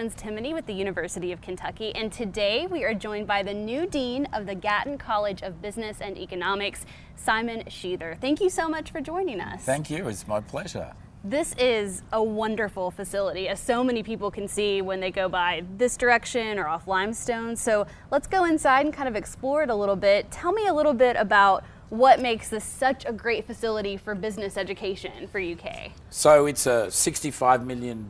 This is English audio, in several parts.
Jones-Timoney with the University of Kentucky, and today we are joined by the new Dean of the Gatton College of Business and Economics, Simon Sheather. Thank you so much for joining us. Thank you, it's my pleasure. This is a wonderful facility, as so many people can see when they go by this direction or off Limestone. So let's go inside and kind of explore it a little bit. Tell me a little bit about what makes this such a great facility for business education for UK. So it's a $65 million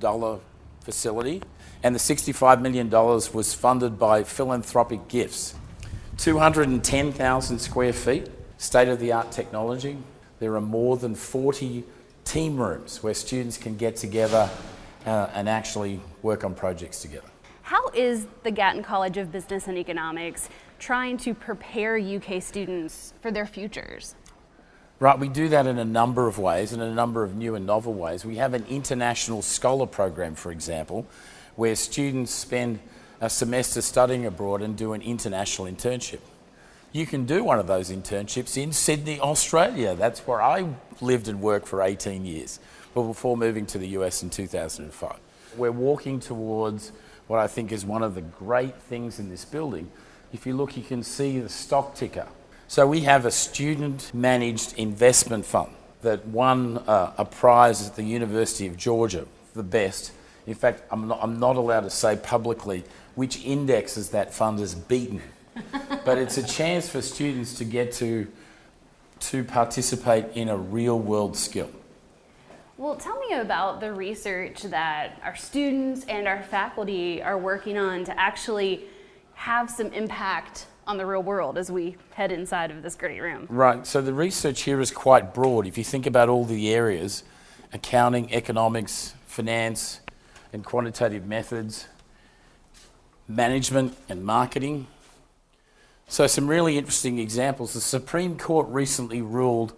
facility, and the $65 million was funded by philanthropic gifts. 210,000 square feet, state-of-the-art technology. There are more than 40 team rooms where students can get together and actually work on projects together. How is the Gatton College of Business and Economics trying to prepare UK students for their futures? Right, we do that in a number of ways, in a number of new and novel ways. We have an international scholar program, for example, where students spend a semester studying abroad and do an international internship. You can do one of those internships in Sydney, Australia. That's where I lived and worked for 18 years, before moving to the US in 2005. We're walking towards what I think is one of the great things in this building. If you look, you can see the stock ticker. So we have a student-managed investment fund that won a prize at the University of Georgia, the best. In fact, I'm not allowed to say publicly which indexes that fund has beaten. But it's a chance for students to get to participate in a real-world skill. Well, tell me about the research that our students and our faculty are working on to actually have some impact on the real world as we head inside of this great room. Right, so the research here is quite broad. If you think about all the areas, accounting, economics, finance, and quantitative methods, management and marketing. So some really interesting examples. The Supreme Court recently ruled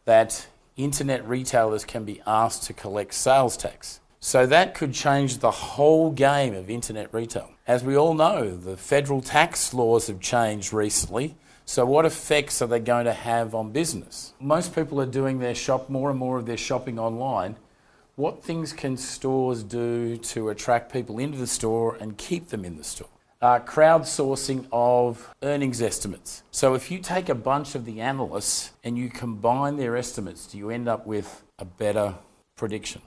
that internet retailers can be asked to collect sales tax. So that could change the whole game of internet retail. As we all know, the federal tax laws have changed recently. So what effects are they going to have on business? Most people are doing more and more of their shopping online. What things can stores do to attract people into the store and keep them in the store? Crowdsourcing of earnings estimates. So if you take a bunch of the analysts and you combine their estimates, do you end up with a better prediction?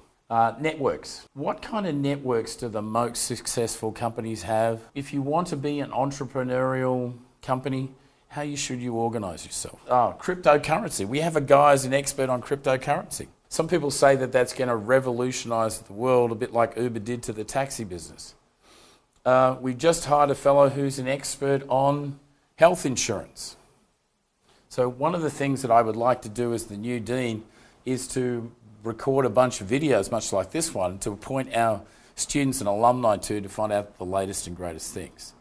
Networks. What kind of networks do the most successful companies have? If you want to be an entrepreneurial company, how should you organise yourself? Cryptocurrency. We have a guy who's an expert on cryptocurrency. Some people say that that's going to revolutionise the world, a bit like Uber did to the taxi business. We've just hired a fellow who's an expert on health insurance. So one of the things that I would like to do as the new dean is to record a bunch of videos, much like this one, to point our students and alumni to find out the latest and greatest things.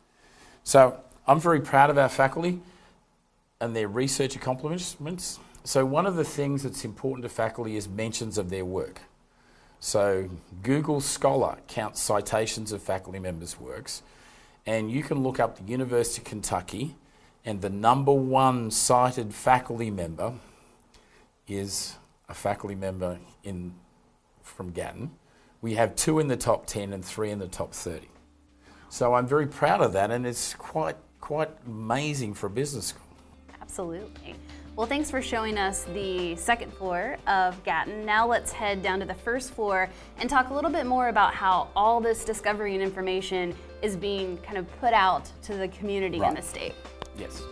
So I'm very proud of our faculty and their research accomplishments. So one of the things that's important to faculty is mentions of their work. So Google Scholar counts citations of faculty members' works, and you can look up the University of Kentucky, and the #1 cited faculty member is a faculty member from Gatton. We have 2 in the top 10 and 3 in the top 30. So I'm very proud of that, and it's quite amazing for a business school. Absolutely. Well, thanks for showing us the second floor of Gatton. Now let's head down to the first floor and talk a little bit more about how all this discovery and information is being kind of put out to the community and the state. Yes.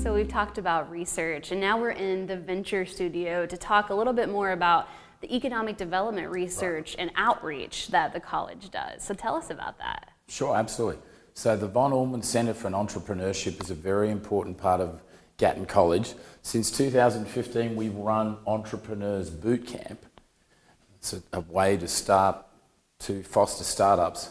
So we've talked about research, and now we're in the Venture Studio to talk a little bit more about the economic development research and outreach that the college does. So tell us about that. Sure, absolutely. So the Von Orman Center for Entrepreneurship is a very important part of Gatton College. Since 2015, we've run Entrepreneurs Boot Camp. It's a way to foster startups.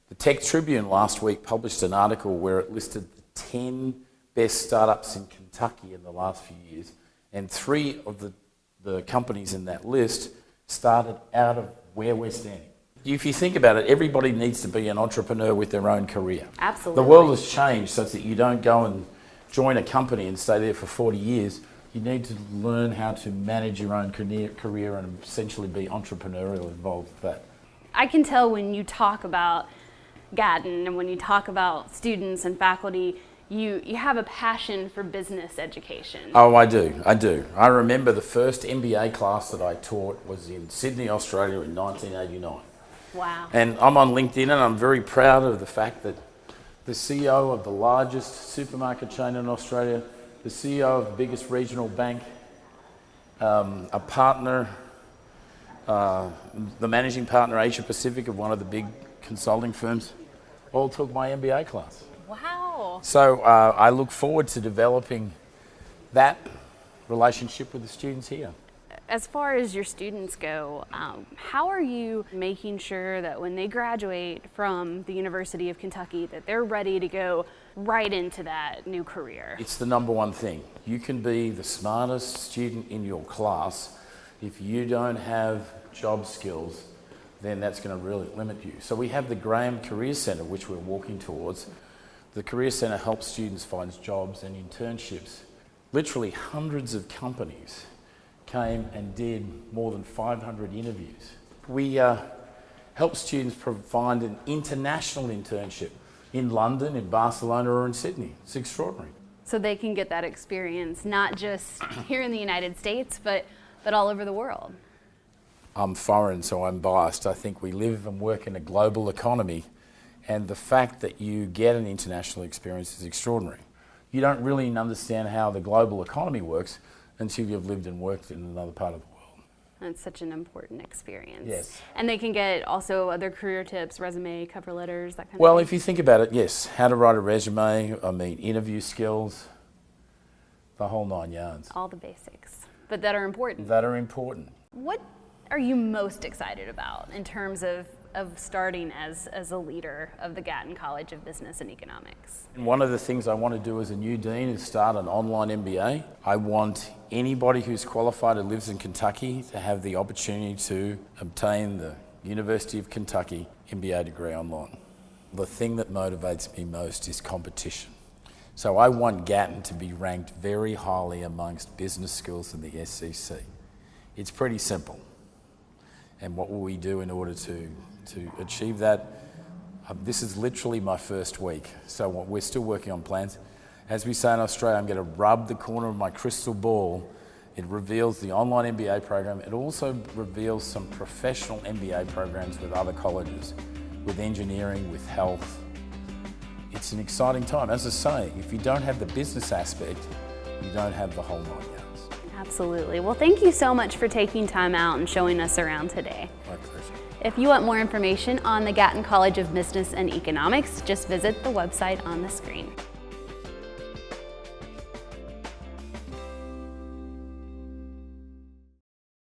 The Tech Tribune last week published an article where it listed the 10 best startups in Kentucky in the last few years, and 3 of the companies in that list started out of where we're standing. If you think about it, everybody needs to be an entrepreneur with their own career. Absolutely. The world has changed such that you don't go and join a company and stay there for 40 years. You need to learn how to manage your own career and essentially be entrepreneurial involved with that. I can tell when you talk about Gatton and when you talk about students and faculty, you have a passion for business education. Oh, I do. I remember the first MBA class that I taught was in Sydney, Australia in 1989. Wow. And I'm on LinkedIn and I'm very proud of the fact that the CEO of the largest supermarket chain in Australia, the CEO of the biggest regional bank, a partner, the managing partner Asia Pacific of one of the big consulting firms, all took my MBA class. Wow. So I look forward to developing that relationship with the students here. As far as your students go, how are you making sure that when they graduate from the University of Kentucky that they're ready to go right into that new career? It's the number one thing. You can be the smartest student in your class. If you don't have job skills, then that's going to really limit you. So we have the Graham Career Centre, which we're walking towards. The Career Centre helps students find jobs and internships. Literally hundreds of companies came and did more than 500 interviews. We help students find an international internship in London, in Barcelona or in Sydney. It's extraordinary. So they can get that experience, not just here in the United States, but all over the world. I'm foreign, so I'm biased. I think we live and work in a global economy, and the fact that you get an international experience is extraordinary. You don't really understand how the global economy works until you've lived and worked in another part of the world. That's such an important experience. Yes. And they can get also other career tips, resume, cover letters, that kind of thing. Well, if you think about it, yes, how to write a resume, interview skills, the whole 9 yards. All the basics, but that are important. That are important. What are you most excited about in terms of starting as a leader of the Gatton College of Business and Economics? One of the things I want to do as a new dean is start an online MBA. I want anybody who's qualified who lives in Kentucky to have the opportunity to obtain the University of Kentucky MBA degree online. The thing that motivates me most is competition. So I want Gatton to be ranked very highly amongst business schools in the SEC. It's pretty simple. And what will we do in order to achieve that? This is literally my first week, so we're still working on plans. As we say in Australia, I'm going to rub the corner of my crystal ball. It reveals the online MBA program. It also reveals some professional MBA programs with other colleges, with engineering, with health. It's an exciting time. As I say, if you don't have the business aspect, you don't have the whole 9 yards. Absolutely. Well, thank you so much for taking time out and showing us around today. My pleasure. If you want more information on the Gatton College of Business and Economics, just visit the website on the screen.